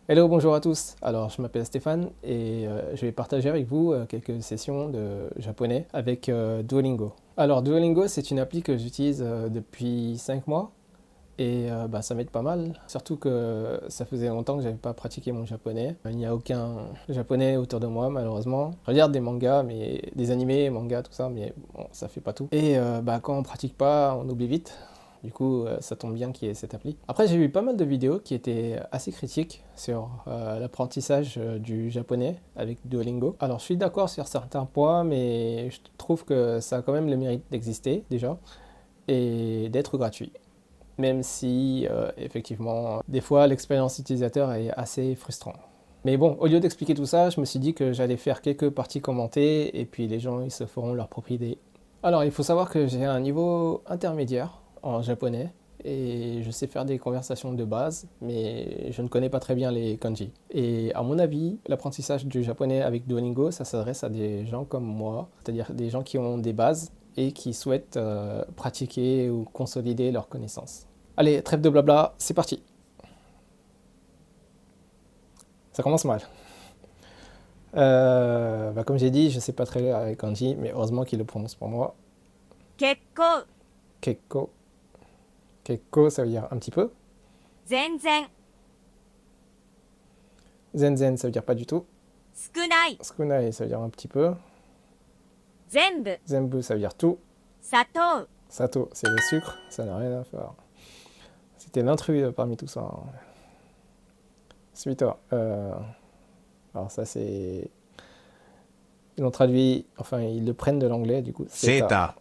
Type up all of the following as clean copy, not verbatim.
Hello, bonjour à tous. Alors, je m'appelle Stéphane et je vais partager avec vous quelques sessions de japonais avec Duolingo. Alors, Duolingo, c'est une appli que j'utilise depuis 5 mois et ça m'aide pas mal. Surtout que ça faisait longtemps que j'avais pas pratiqué mon japonais. Il n'y a aucun japonais autour de moi, malheureusement. Je regarde des mangas, mais des animés, mangas, tout ça, mais bon, ça fait pas tout. Et quand on pratique pas, on oublie vite. Du coup, ça tombe bien qu'il y ait cette appli. Après, j'ai vu pas mal de vidéos qui étaient assez critiques sur l'apprentissage du japonais avec Duolingo. Alors, je suis d'accord sur certains points, mais je trouve que ça a quand même le mérite d'exister déjà et d'être gratuit. Même si, effectivement, des fois, l'expérience utilisateur est assez frustrante. Mais bon, au lieu d'expliquer tout ça, je me suis dit que j'allais faire quelques parties commentées et puis les gens, ils se feront leur propre idée. Alors, il faut savoir que j'ai un niveau intermédiaire en japonais et je sais faire des conversations de base, mais je ne connais pas très bien les kanji. Et à mon avis, l'apprentissage du japonais avec Duolingo, ça s'adresse à des gens comme moi, c'est-à-dire des gens qui ont des bases et qui souhaitent pratiquer ou consolider leurs connaissances. Allez, trêve de blabla, c'est parti. Ça commence mal. Comme j'ai dit, je ne sais pas très bien avec kanji, mais heureusement qu'il le prononce pour moi. 結構、Kekko. Kekko, ça veut dire un petit peu. 全然、Zenzen, ça veut dire pas du tout. 少ない、Tsukunai, ça veut dire un petit peu. 全部、Zenbu, ça veut dire tout. 砂糖、Sato, c'est le sucre, ça n'a rien à faire. C'était l'intrus parmi tout ça, hein. Suis-toi. Alors ça c'est... Ils l'ont traduit, enfin ils le prennent de l'anglais du coup. Seta.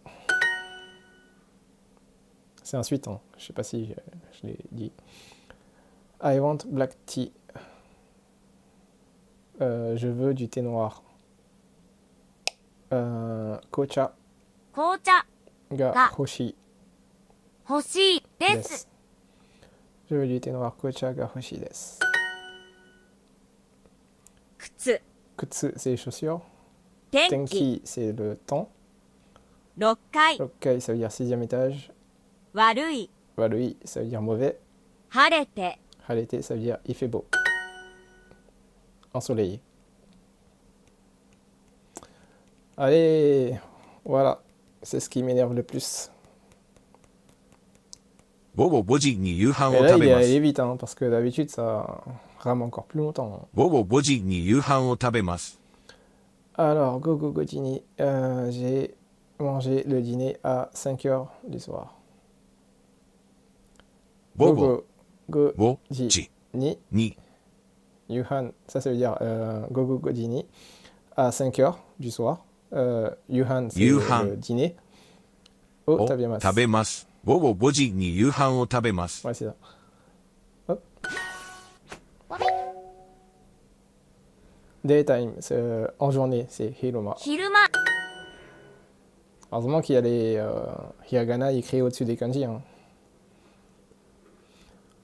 C'est un suite, hein. Je sais pas si je l'ai dit. I want black tea. Je veux du thé noir. Kocha 紅茶 ga が hoshi 欲しいで desu. す。 Je veux du thé noir kocha ga hoshi desu. 靴、 Kutsu, c'est les chaussures. 天気、 Tenki, c'est le temps. 6階、 Rokkai, ça veut dire sixième étage. 悪い、 Warui, ça veut dire mauvais. 晴れて、 Harete, ça veut dire il fait beau. Ensoleillé. Allez, voilà. C'est ce qui m'énerve le plus. 午後5時に夕飯 Et を là, 食 il べ est ま allé す。 vite, hein, parce que d'habitude, ça rame encore plus longtemps. 午後5時に夕飯を食べます。 Alors, go go go dîner. J'ai mangé le dîner à 5 heures du soir. 午 Go 後 go go 5時 ni に yuhan. Ça veut dire go go go dîner à 5 heures du soir. Yuhan, c'est Yuhan. le dîner. Oh, を tabemasu. 食べます。午後5時に夕飯を食べます。 Ouais, c'est ça. Hop. Daytime, c'est, en journée, c'est hiruma. 昼間、 Heureusement qu'il y a les hiragana écrits au-dessus des kanji, hein.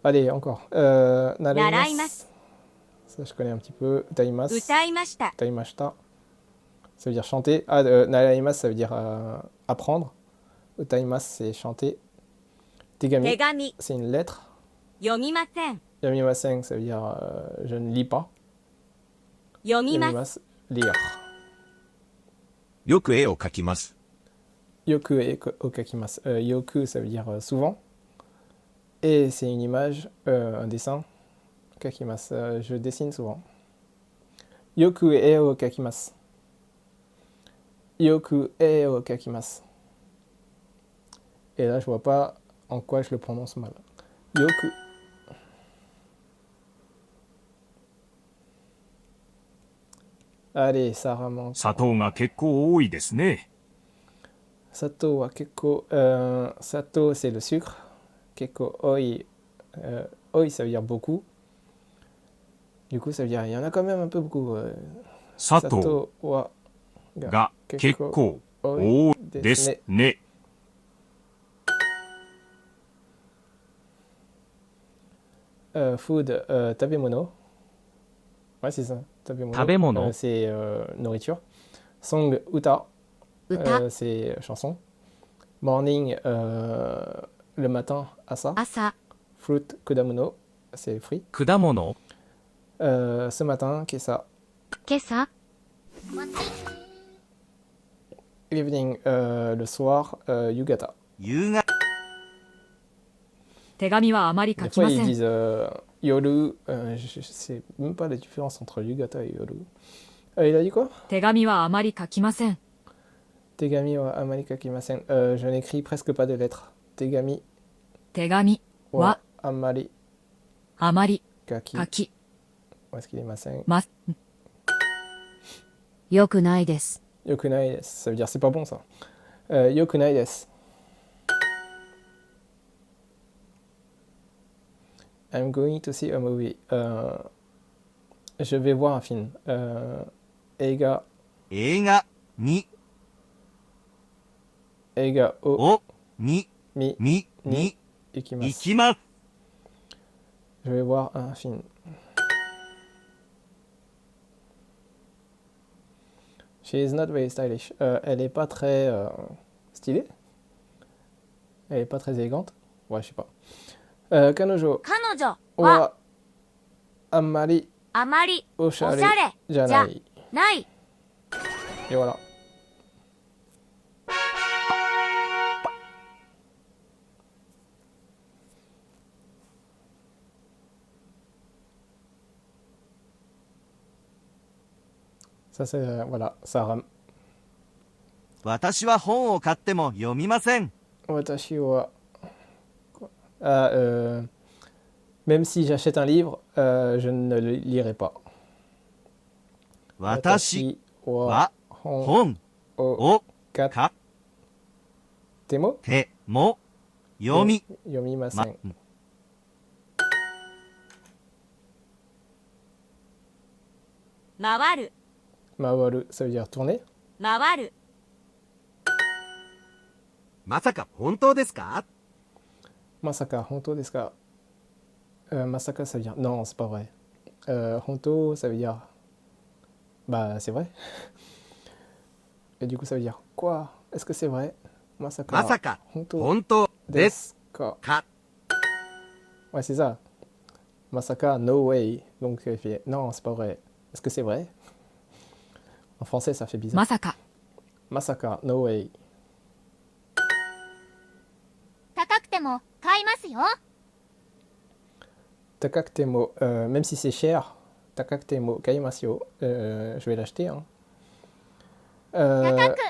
Allez, encore. 習います。 Ça, je connais un petit peu. Utaimasu. 歌いました。 Utaimashita. Ça veut dire chanter. Ah, naraimasu, ça veut dire apprendre. Utaimasu, c'est chanter. 手 Tegami, 紙、 c'est une lettre. 読みません。 Yamimasen, ça veut dire je ne lis pas. 読みます。 Yamimasu, lire. よく絵を描きます。 Yoku e okakimasu. Yoku, ça veut dire souvent. Et c'est une image, un dessin. Kakimasu, je dessine souvent. Yoku e okakimasu. Yoku e okakimasu. Et là, je vois pas en quoi je le prononce mal. Yoku. Allez, ça remonte. 砂糖が結構多いですね。 Sato wa kekko. Sato, c'est le sucre. Kekko oi. Oi, ça veut dire beaucoup. Du coup, ça veut dire il y en a quand même un peu beaucoup. 砂糖 Sato wa が結構 oi 多いですね。 Food, tabemono. Ouais, c'est ça. Tabemono. Tabemono. C'est nourriture. Song, uta. 歌、 C'est chanson. Morning, le matin, asa. 朝、 Fruit, kudamono. C'est fruit. 果物 Ce matin, kesa. 今朝 Evening, le soir, yugata. 夕方、手紙はあまり書 Des き fois, ま ils せん。 disent yoru. Je sais même pas la différence entre yugata et yoru. Il a dit quoi? 手紙はあまり書きません。 Tegami wa amari kakimasen. Je n'écris presque pas de lettres. Tegami 手紙 wa は amari あまり kaki. 書き Où est-ce qu'il est masen? ます。よくないです。 Yokunai desu. Ça veut dire c'est pas bon ça. Yokunai desu. I'm going to see a movie. Je vais voir un film. Eiga 映画に、 eiga o を、に、 mi み、に、 ikimasu. 行きます。 Je vais voir un film. She is not very stylish. Elle est pas très stylée. Elle est pas très élégante. Ouais, je sais pas. Kanojo 彼女は wa ammari あまりおしゃ oshare れじゃ janai. ない。 Et voilà. Ça c'est voilà, ça rame. 私は本を買っても読みません。 Watashi wa Ah, même si j'achète un livre, je ne le lirai pas. 私 wa は hon 本 o を katte 買っ mo ても読み yomimasen. ま、回る Mawaru, ça veut dire tourner. 回る。まさか本当ですか？ Masaka, honto desu ka? Masaka, ça veut dire non, c'est pas vrai. Honto, ça veut dire bah, c'est vrai. Et du coup, ça veut dire quoi? Est-ce que c'est vrai? Masaka. まさか honto 本当です desu ka? か？ Ouais, c'est ça. Masaka, no way. Donc, il fait non, c'est pas vrai. Est-ce que c'est vrai? En français, ça fait bizarre. まさか Masaka, no way. 高くても買いますよ。 Takaktemo, même si c'est cher, Takaktemo kaimasu, je vais l'acheter. Hein.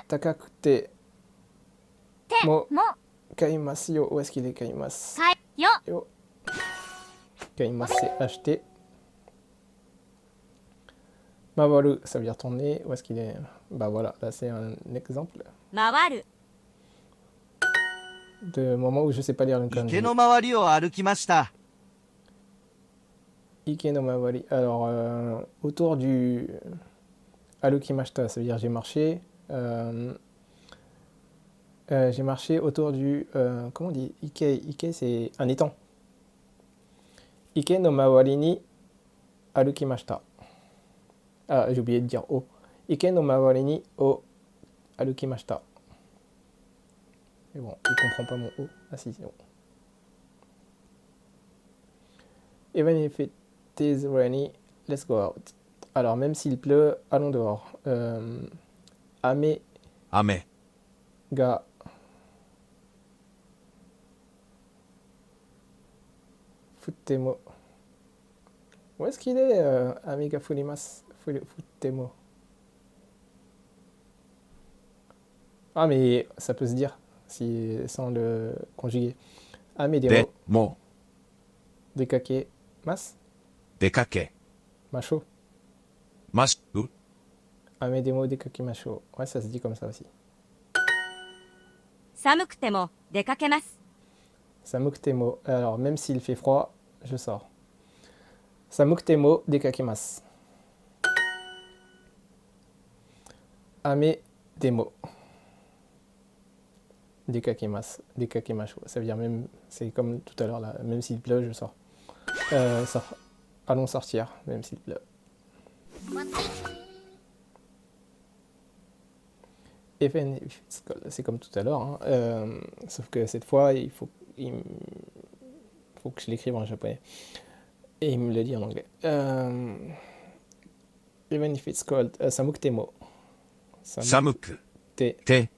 Takakute て mo も kaimasu, où est-ce qu'il est kaimasu? 買いよ。 Yo. Kaimasu, c'est acheter. Mawaru, ça veut dire tourner. Où est-ce qu'il est? Bah voilà, là c'est un exemple 回る de moment où je sais pas lire le 池 kanji. の周りを歩きました。 Ike no mawari. Alors, autour du Arukimashita, ça veut dire j'ai marché. J'ai marché autour du. Comment on dit? Ike, Ike c'est un étang. Ike no mawari ni arukimashita. Ah, j'ai oublié de dire o. Ike no mawari ni o arukimashita. Mais bon, il comprend pas mon o. Ah si, c'est bon. Even if it is rainy, let's go out. Alors, même s'il pleut, allons dehors. Ame 雨、 ga futtemo. Où est-ce qu'il est, Ame ga furimasu futtemo? Ah, mais ça peut se dire si, sans le conjuguer. Ame で demo も dekake mas 出かけ masho. ます。 Ame demo dekake masho. Ouais, ça se dit comme ça aussi. 寒くても出かけます。 Samuktemo. Alors, même s'il fait froid, je sors. Samuktemo dekakimasu. Ame demo. Dekakimasu. Dekakimashu. Ça veut dire même, c'est comme tout à l'heure là, même s'il pleut, je sors. Allons sortir, même s'il pleut. Even if it's cold. C'est comme tout à l'heure, hein. Sauf que cette fois, il faut que je l'écrive en japonais. Et il me le dit en anglais. Even if it's cold, samukutemo. 寒くて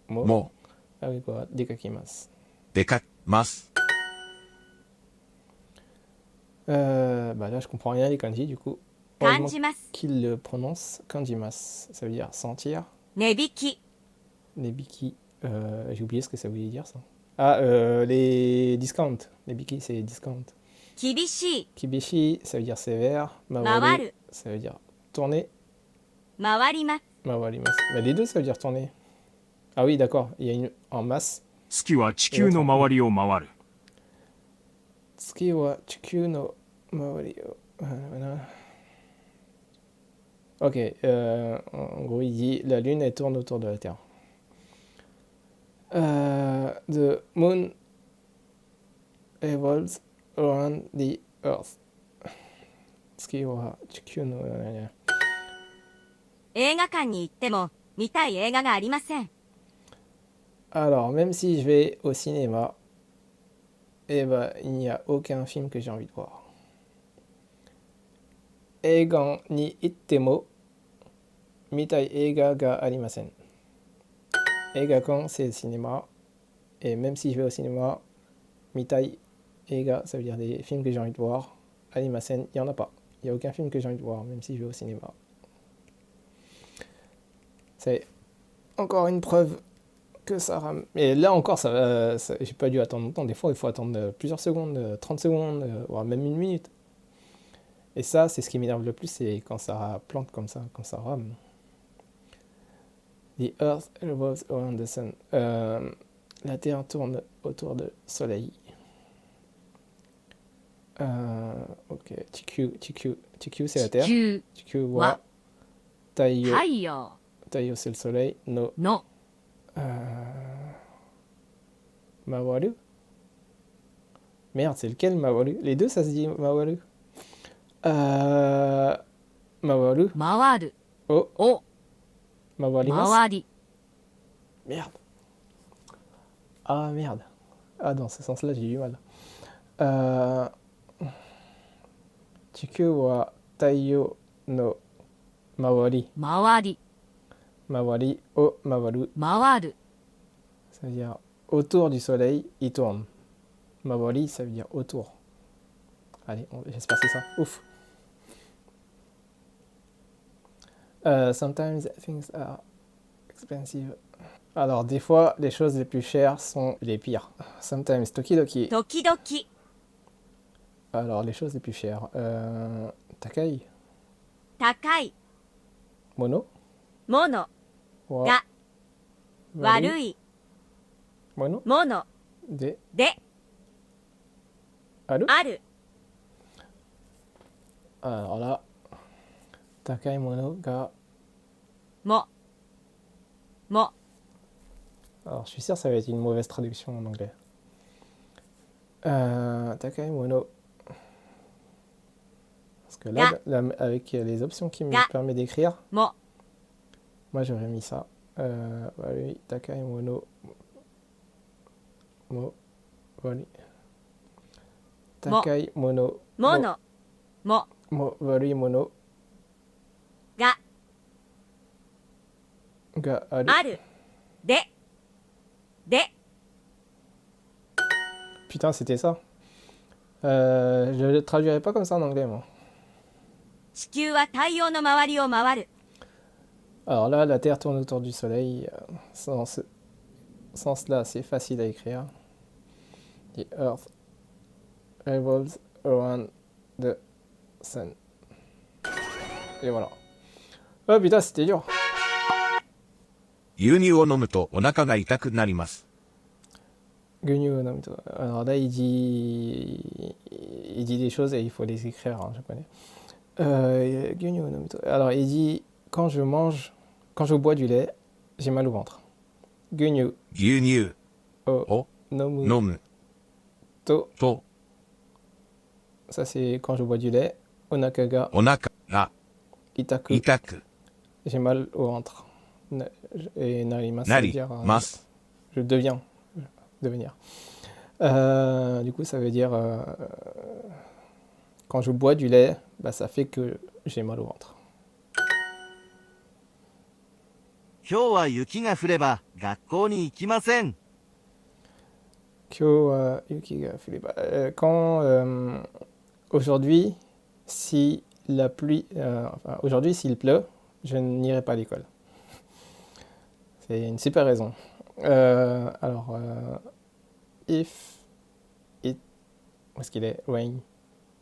も Ah oui, quoi, dekakimasu. 出かけます。Bah là, je comprends rien les kanji, du coup. Heureusement 感じます。 qu'il le prononce kanjimas. Ça veut dire sentir. 値引き。 Les biki. J'ai oublié ce que ça voulait dire, ça. Ah, les discounts. Les biki, c'est discount. 厳しい。 Kibishi, ça veut dire sévère. 回 Mawaru, る。 ça veut dire tourner. 回ります。 Mawarimasu. Bah, les deux, ça veut dire tourner. Ah oui, d'accord. Il y a une en masse. 月は地球の周りを回る。 Tsuki wa chikyu no mawari o- Ok, en gros, il dit la lune, elle tourne autour de la Terre. The moon revolves around the earth. Tsuki wa chikyu no... 映画館に行っても見たい映画がありません。 Alors, même si je vais au cinéma, eh ben, il n'y a aucun film que j'ai envie de voir. Eigan ni ittemo, mitai eiga ga arimasen. Eigakan, c'est le cinéma. Et même si je vais au cinéma, mitai eiga, ça veut dire des films que j'ai envie de voir. Arimasen, il n'y en a pas. Il n'y a aucun film que j'ai envie de voir, même si je vais au cinéma. C'est encore une preuve que ça rame. Et là encore, j'ai pas dû attendre longtemps. Des fois, il faut attendre plusieurs secondes, 30 secondes, voire même une minute. Et ça, c'est ce qui m'énerve le plus, c'est quand ça plante comme ça, quand ça rame. The earth revolves around the sun. La Terre tourne autour du Soleil. Ok, TQ, c'est la Terre. 地球 TQ wa Taiyo. 太陽 Taiyo, c'est le Soleil. No. の Mawaru. Merde, c'est lequel Mawaru? Les deux, ça se dit Mawaru. Mawaru. 回る Oh, を Mawarimasu. 回り Merde. Ah, merde. Ah, dans ce sens-là, j'ai du mal. Chikyu wa Taiyo no Mawari. 回り Mawari o Mawaru. 回る Ça veut dire autour du soleil, il tourne. Mawari, ça veut dire autour. Allez, j'espère que c'est ça. Ouf. Sometimes things are expensive. Alors, des fois, les choses les plus chères sont les pires. Sometimes, tokidoki. 時々。 Alors, les choses les plus chères. Takai, 高い。 mono. もの Wa, が wari, 悪い mono. もの De, で aru. ある。 Alors là, takai mono ga. も。も。 Alors, je suis sûr que ça va être une mauvaise traduction en anglais. Takai mono. Parce que là, avec les options qui me Ga. permettent d'écrire, も。 moi j'aurais mis ça. Wari, takai mono. Mo. Wari. Takai mono. もの。も。 Mo, wari mono. が Ga, aru. ある。で。で。 Putain, c'était ça. Je le traduirais pas comme ça en anglais, moi. 地球は太陽の周りを回る。 Alors là, la Terre tourne autour du Soleil. Sans ce sens-là, c'est facile à écrire. The Earth revolves around the Sun. Et voilà. Oh putain, c'était dur. 牛乳を飲むとお腹が痛くなります。 Alors là, il dit des choses et il faut les écrire en japonais. Alors, il dit quand je bois du lait, j'ai mal au ventre. Gunyu 牛乳 o を nomu 飲む to. と Ça, c'est quand je bois du lait. Onaka ga お腹が itaku. 痛く J'ai mal au ventre. Et narimasu, ça な veut り dire ます。 je deviens. Devenir. Du coup, ça veut dire Quand je bois du lait, bah, ça fait que j'ai mal au ventre. 今日は雪が降れば学校に行きません。 Kyo yuki ga furiba. Quand aujourd'hui, si la pluie, enfin, aujourd'hui s'il pleut, je n'irai pas à l'école. C'est une super raison. Alors, if it, où est-ce qu'il est? Rain.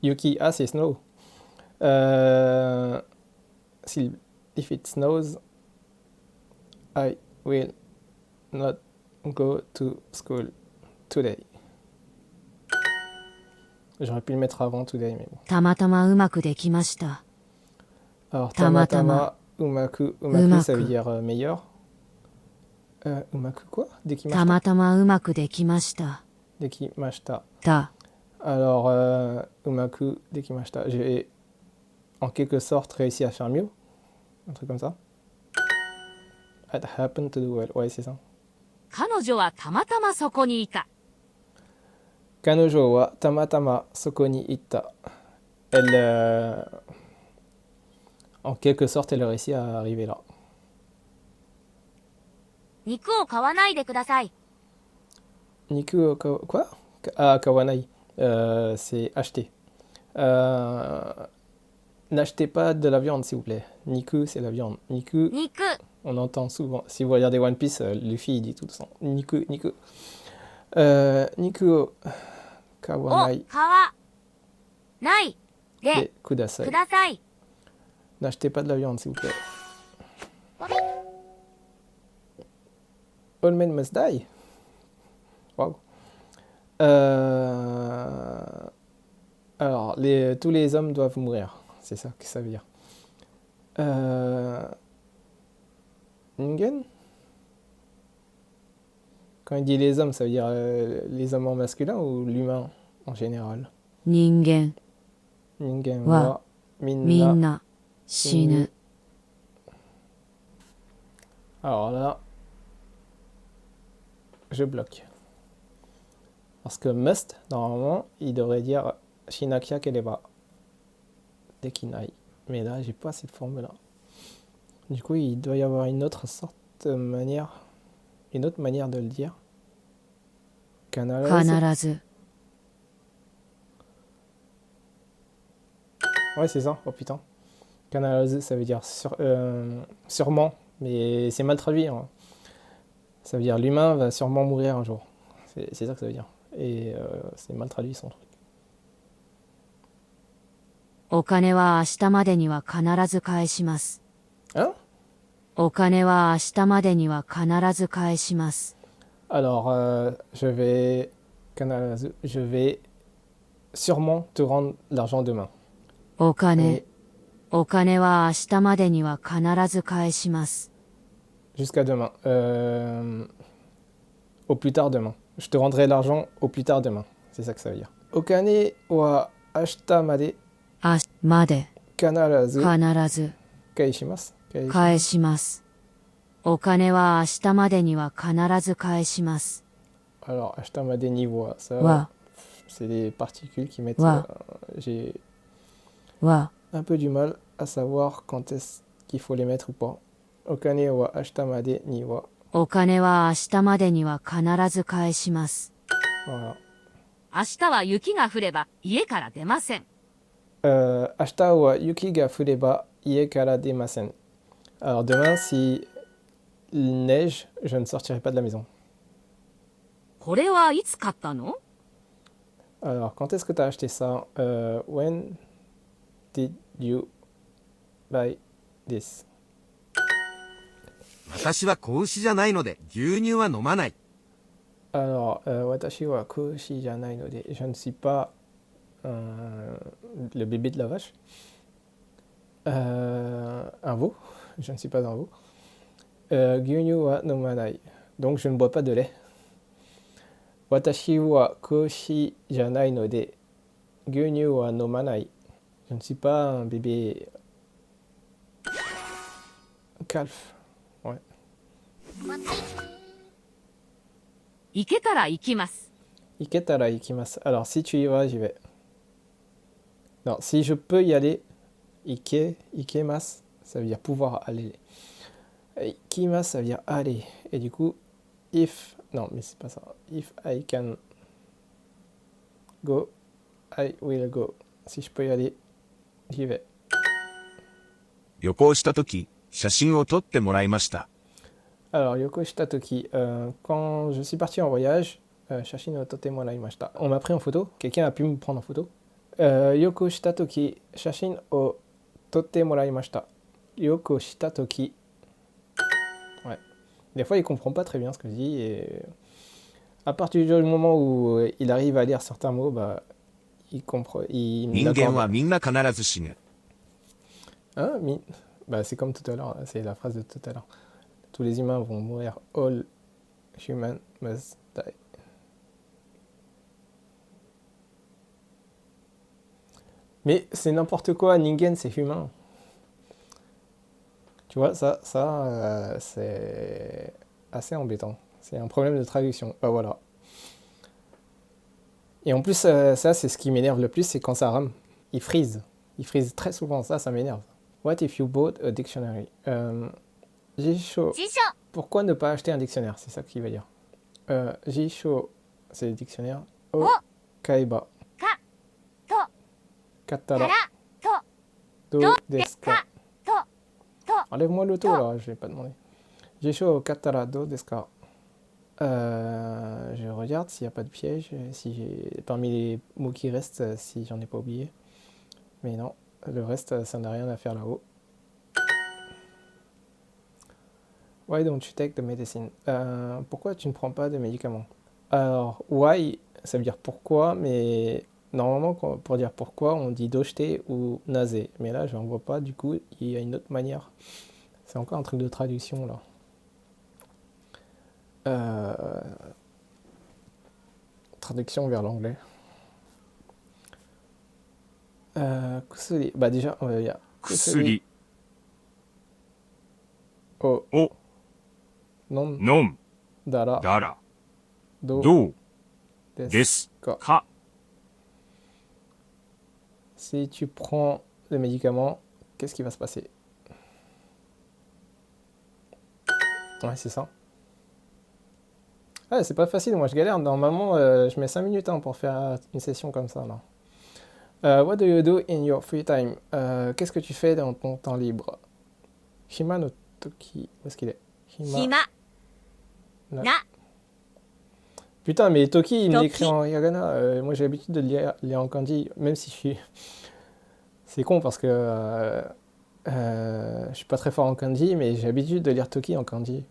Yuki, ah c'est snow. If it snows, I will not go to school today. J'aurais pu le mettre avant today, mais bon. たまたまうまくできました。 Alors, Tamatama. umaku, Umaku. ça veut dire meilleur. Umaku quoi? た Dekimashita. またまうまくできました。 Dekimashita. た、 Alors, umaku dekimashita. J'ai en quelque sorte réussi à faire mieux. Un truc comme ça. I happened to do well. Ouais, c'est ça. 彼女はたまたまそこにいた。 Kanojo wa tamatama soko ni itta. Elle, en quelque sorte, elle a réussi à arriver là. 肉を買わないでください。 Niku, quoi? Ah, kawanai. C'est acheter. N'achetez pas de la viande, s'il vous plaît. Niku, c'est la viande. Niku, 肉、 on entend souvent. Si vous regardez One Piece, Luffy, il dit tout le temps. Niku, Niku. Niku o を kawanai 買わないで de kudasai. ください。 N'achetez pas de la viande, s'il vous plaît. All men must die. Wow. Alors, tous les hommes doivent mourir. C'est ça que ça veut dire. Ningen? Quand il dit les hommes, ça veut dire les hommes en masculin ou l'humain en général? 人間 Ningen Wa. wa み minna んな死ぬ。 Alors là, je bloque. Parce que must, normalement, il devrait dire Shinakia Keleba. Dekinai. Mais là, j'ai pas cette forme-là. Du coup, il doit y avoir une autre sorte de manière. Une autre manière de le dire. 必 Kanarazu. ず Ouais, c'est ça. Oh putain. Kanarazu, ça veut dire sûrement. Mais c'est mal traduit, hein. Ça veut dire l'humain va sûrement mourir un jour. C'est ça que ça veut dire. Et c'est mal traduit son truc. お金は明日までには必ず返します。 Hein? お金は明日までには必ず返します。 Alors, je vais sûrement te rendre l'argent demain. お金 Mais お金は明日までには必ず返します。 jusqu'à demain. Au plus tard demain. Je te rendrai l'argent au plus tard demain. C'est ça que ça veut dire. Okane wa ashita made 明日まで kanarazu 必ず kaishimasu. 返します。お金は明日までには必ず返します。 Alors, ashita made ni wa. Ça, は c'est des particules qui mettent. Wa. J'ai は un peu du mal à savoir quand est-ce qu'il faut les mettre ou pas. Okane wa ashita made ni wa. お金は明日までには必ず返します。 Voilà. 明日は雪が降れば家から出ません。 Ashita wa yuki ga fureba ie kara demasen. Alors demain, si il neige, je ne sortirai pas de la maison. これはいつ買ったの？ Alors, quand est-ce que tu as acheté ça? When did you buy this? 私は子牛じゃないので牛乳は飲まない。 Alors, watashi wa koshi janai no de. Je ne suis pas le bébé de la vache. Un veau. Je ne suis pas un veau. Gyunyu wa nomanai. Donc, je ne bois pas de lait. Watashi wa koshi janai no de. Gyunyu wa nomanai. Je ne suis pas un bébé calf. Ouais. 行けたら行きます。 Iketara ikimasu. Alors, si tu y vas, j'y vais. Non, si je peux y aller, ikemas, ça veut dire pouvoir aller. Ikimas, ça veut dire aller. Et du coup, if, non, mais c'est pas ça. If I can go, I will go. Si je peux y aller, j'y vais. 旅行したとき、写真を撮ってもらいました。 Alors, Yoko Shitatoki, quand je suis parti en voyage, Shashin o tote mo narimashita. On m'a pris en photo, quelqu'un a pu me prendre en photo. Yoko Shitatoki, Shashin o tote mo narimashita. Yoko Shitatoki. Ouais. Des fois, il comprend pas très bien ce que je dis. Et à partir du moment où il arrive à lire certains mots, bah, il comprend. Il me 人間は l'accorde. みんな必ず死ぬ。 Hein, bah, c'est comme tout à l'heure, c'est la phrase de tout à l'heure. Tous les humains vont mourir. All humans must die. Mais c'est n'importe quoi, Ningen c'est humain. Tu vois, c'est assez embêtant. C'est un problème de traduction. Bah voilà. Et en plus, ça c'est ce qui m'énerve le plus, c'est quand ça rame. Il freeze. Il freeze très souvent, ça m'énerve. What if you bought a dictionary? Jisho. 辞書 Pourquoi ne pas acheter un dictionnaire? C'est ça qu'il va dire. Jisho, c'est le dictionnaire. O, O. kaiba. かと Katara. からと Do, ど desu か ka? と Enlève-moi le taux là, je vais pas demander. Jisho, katara, do, desu ka? Je regarde s'il n'y a pas de piège, si j'ai parmi les mots qui restent, si j'en ai pas oublié. Mais non, le reste, ça n'a rien à faire là-haut. Why don't you take the medicine? Pourquoi tu ne prends pas de médicaments? Alors, why, ça veut dire pourquoi, mais normalement, pour dire pourquoi, on dit doshite ou naze. Mais là, je n'en vois pas, du coup, il y a une autre manière. C'est encore un truc de traduction, là. Traduction vers l'anglais. Kusuri. Bah déjà, il y a 薬 o を non 飲ん dara だら do どう desu です。 ka. か Si tu prends le médicament, qu'est-ce qui va se passer? Ouais, c'est ça. Ah, c'est pas facile, moi je galère. Normalement, je mets 5 minutes pour faire une session comme ça, là. What do you do in your free time? Qu'est-ce que tu fais dans ton temps libre? Hima no toki. Où est-ce qu'il est? 暇 na- な Putain, mais Toki, il me Toki. l'écrit en hiragana. Moi, j'ai l'habitude de le lire en kanji, même si je suis. C'est con parce que je suis pas très fort en kanji, mais j'ai l'habitude de lire Toki en kanji.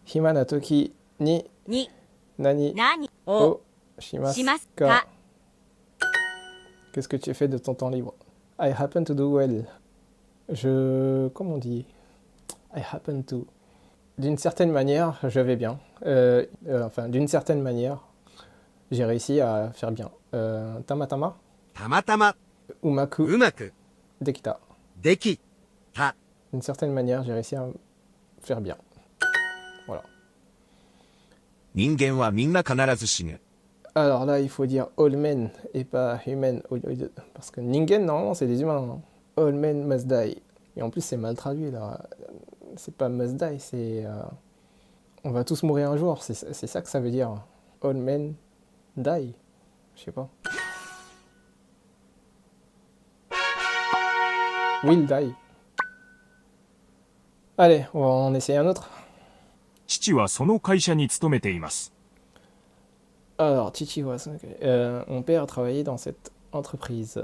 Hima na Toki ni に nani 何を o shimasu します ka? か Qu'est-ce que tu fais de ton temps libre? I happen to do well. Comment on dit? I happen to. D'une certaine manière, je vais bien. Enfin, d'une certaine manière, j'ai réussi à faire bien. Tamatama, たまたま、 umaku, うまく、 dekita. でき、た。 D'une certaine manière, j'ai réussi à faire bien. Voilà. 人間はみんな必ず死ぬ。 Alors là, il faut dire all men et pas human. Parce que ningen, normalement, c'est des humains. Hein. All men must die. Et en plus, c'est mal traduit là. C'est pas must die, c'est. On va tous mourir un jour. C'est ça que ça veut dire. All men die. Je sais pas. Will die. Allez, on va en essayer un autre. 父はその会社に勤めています。 Alors, Chichi mon père a travaillé dans cette entreprise.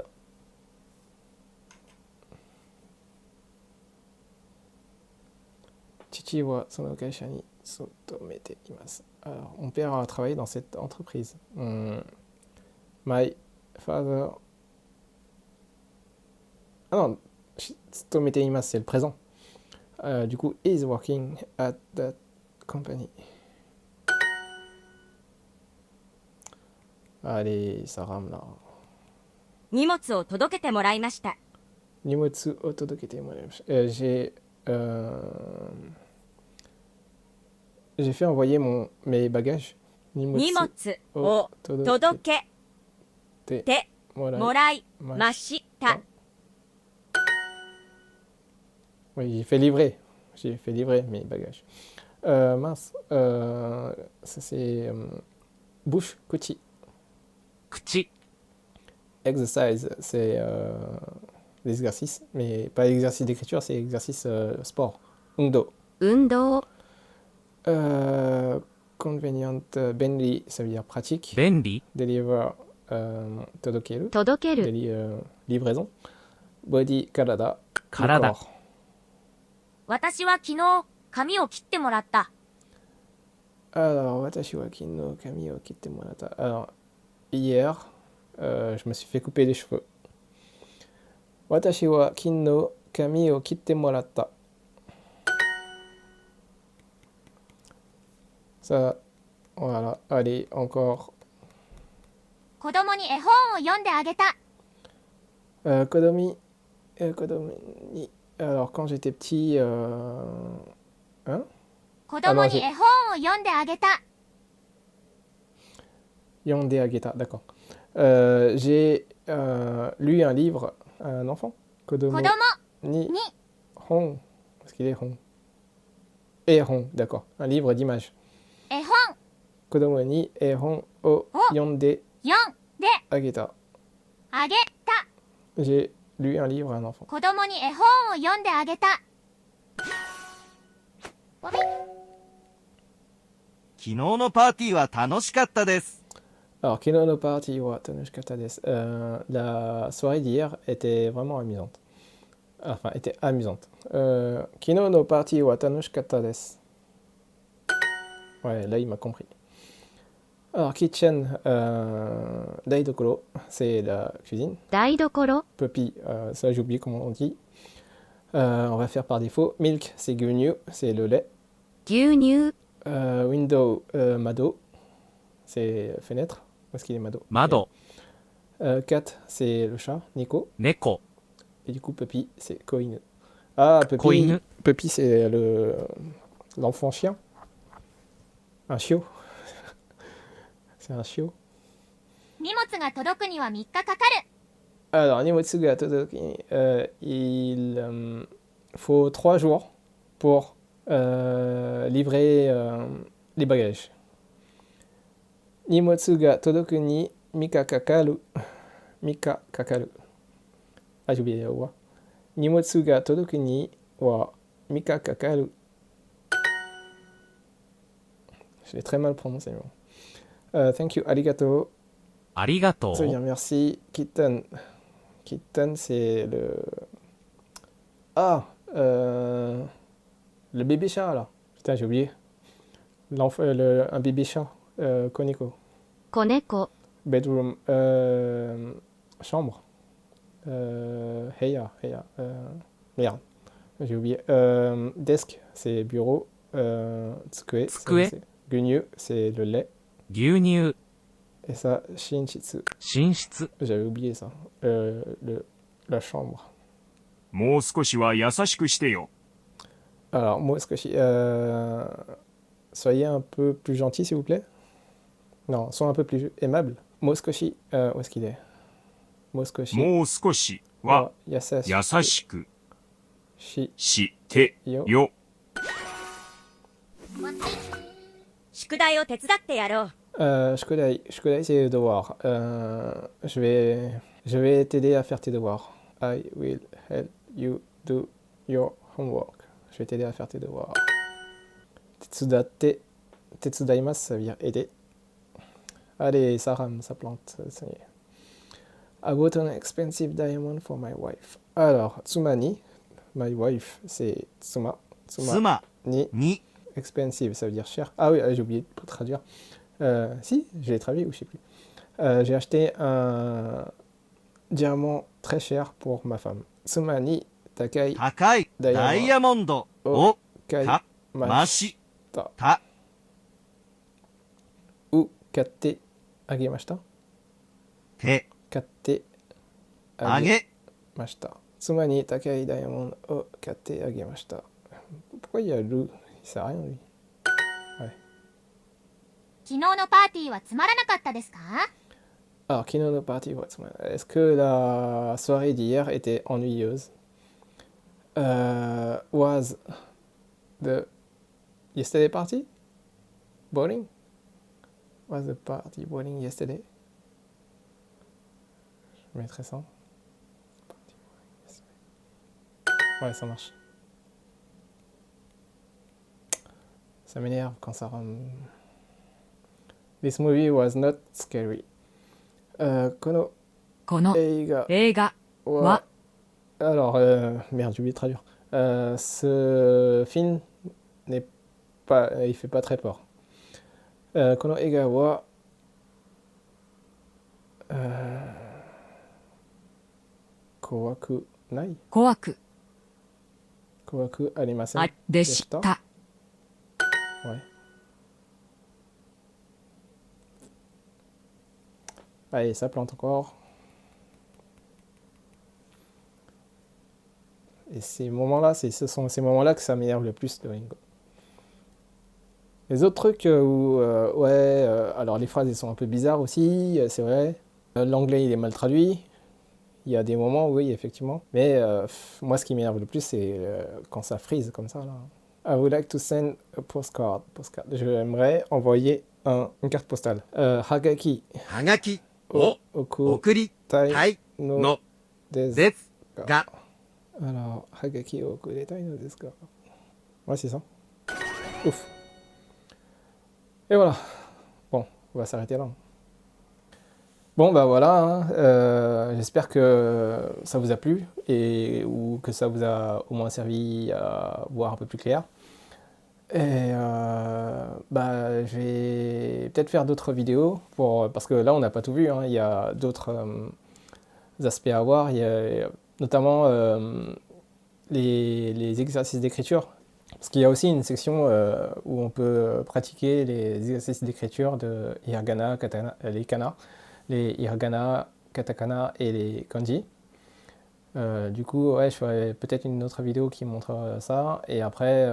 Chichi wa sono kaisha ni sotomete imasu. Alors, mon père a travaillé dans cette entreprise. My father. Ah non, sotomete imasu, c'est le présent. Du coup, is working at that company. Allez, ça rame là. 荷物を届けてもらいました Nimotsu otodokete moraimashita. J'ai fait envoyer mes bagages. 荷物を届けてもらいまました。 Oui, j'ai fait livrer. J'ai fait livrer mes bagages. Mince. Ça c'est bouche, kuchi. 口、 Exercise, c'est l'exercice, mais pas exercice d'écriture, c'est exercice sport. Undo. 運動、 Convenient, benri, ça veut dire pratique. 便利、 Deliver, todokeru, 届ける、 livraison. Body, karada, 体、 corps. 私は昨日髪を切ってもらった。 Alors, watashi wa kin no kami o kitte morata. Alors, hier, je me suis fait couper les cheveux. Watashi wa kin no kami o kitte morata. Ça, voilà. Allez, encore. 子供に絵本を読んであげた。 Kodomi. Kodomi. Alors, quand j'étais petit. Hein? 子供に絵本を読んであげた。 Yonde Ageta, d'accord. J'ai lu un livre à un enfant. 子 Kodomo 供 ni に hon. Est-ce qu'il est hon? Et hon, d'accord. Un livre d'images. 絵本 Kodomo ni ehon o yonde 読んで ageta. あげた。 J'ai lu un livre à un enfant. 子供に絵本を読んであげた。 昨日のパーティーは楽しかったです。 Alors, Kino no party wa tanoshikata desu. La soirée d'hier était vraiment amusante. Enfin, était amusante. Kino no party wa tanoshikata desu. Ouais, là, il m'a compris. Alors, kitchen, daidokoro, c'est la cuisine. 台所、 Puppy, ça j'ai oublié comment on dit. On va faire par défaut. Milk, c'est gyunyu, c'est le lait. 牛乳、 Window, mado, c'est fenêtre. Où est-ce qu'il est mado? 窓、 Cat, c'est le chat, Nico. 猫、 Et du coup, Puppy, c'est Koinu. Ah, Puppy, Koinu. Puppy c'est l'enfant chien. Un chiot. C'est un chiot. 荷物が届くには3日かかる。 Alors, Nimotsuga Todoki, il faut 3 jours pour livrer les bagages. Nimotsuga Todoku ni Mika Kakaru. Mika Kakaru. Ah, j'ai oublié le wa. Nimotsuga Todoku ni wa Mika Kakaru. Je l'ai très mal prononcé. Thank you, arigato. ありがと Ça veut う。 dire merci. Kitten. Kitten, c'est le. Ah le bébé chat là. Putain, j'ai oublié. Un bébé chat. Koneko. 子猫、 Bedroom. Chambre. Heya. Merde. J'ai oublié. Desk, c'est bureau. Tsukue. Tsukue. Gunyu, c'est le lait. 牛乳、 Et ça, Shinchitsu. 寝室、 J'avais oublié ça. La chambre. もう少しは優しくしてよ。 Alors, moi, soyez un peu plus gentil, s'il vous plaît. Non, sois un peu plus aimable. Moskoshi, où est-ce qu'il est? Moskoshi. もう少しは Yasashi. 優しく Shi. してよ。 宿題を手伝ってやろう。 Shukudai, c'est devoir. Je vais t'aider à faire tes devoirs. I will help you do your homework. Je vais t'aider à faire tes devoirs. Tetsudate. Tetsudaimasu, ça veut dire aider. Allez, ça rame, ça plante. Ça y est. I bought an expensive diamond for my wife. Alors, Tsumani, my wife, c'est Tsuma. 妻 Ni に expensive, ça veut dire cher. Ah oui, j'ai oublié de traduire. Si, je l'ai traduit ou je sais plus. J'ai acheté un diamant très cher pour ma femme. Tsumani takai 高いダイヤモンドを kai 買まし mashita. た Ou katte agemashita. て Katte あげ agemashita. Tsumani takai diamond o katte agemashita. Pourquoi il y a le... Il sert à rien lui. 昨日のパーティーはつまらなかったですか？ Alors, Kino no Party, est-ce que la soirée d'hier était ennuyeuse? Was the yesterday party boring? Was the party boring yesterday? Je mettrai ça. Ouais, ça marche. Ça m'énerve quand ça rend... This movie was not scary. このこの映画映画はは Alors, merde, j'ai oublié de traduire. Ce film n'est pas... il fait pas très peur. この映画は怖くない怖く怖くありませんあでした。 Ouais. Allez, ça plante encore. Et ces moments-là, ce sont ces moments-là que ça m'énerve le plus de Ringo. Les autres trucs où, alors les phrases elles sont un peu bizarres aussi, c'est vrai. L'anglais il est mal traduit. Il y a des moments, oui, effectivement. Mais moi, ce qui m'énerve le plus, c'est quand ça freeze comme ça, là. I would like to send a postcard. J'aimerais envoyer une carte postale. Hagaki はがきを oku 送りた tai い no の desu です ka. が、 Alors, Hagaki o okuretai no desu ka. Ouais, c'est ça. Ouf. Et voilà. Bon, on va s'arrêter là. Bon, bah voilà, hein. J'espère que ça vous a plu et ou que ça vous a au moins servi à voir un peu plus clair. Et bah, je vais peut-être faire d'autres vidéos parce que là on n'a pas tout vu, hein. Il y a d'autres aspects à voir. Il y a notamment les exercices d'écriture. Parce qu'il y a aussi une section où on peut pratiquer les exercices d'écriture de hiragana, katana, les kana, les hiragana, katakana et les kanji. Du coup, ouais, je ferai peut-être une autre vidéo qui montre ça, et après,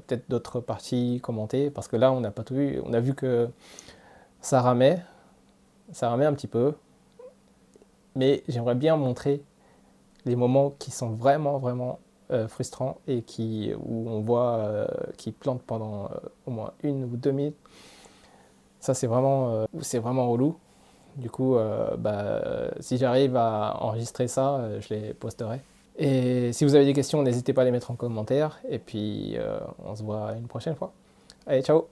peut-être d'autres parties commentées, parce que là, on n'a pas tout vu. On a vu que ça ramait un petit peu, mais j'aimerais bien montrer les moments qui sont vraiment, vraiment frustrants, et où on voit qu'ils plantent pendant au moins 1 ou 2 minutes. Ça, c'est vraiment relou. Du coup, si j'arrive à enregistrer ça, je les posterai. Et si vous avez des questions, n'hésitez pas à les mettre en commentaire. Et puis, on se voit une prochaine fois. Allez, ciao!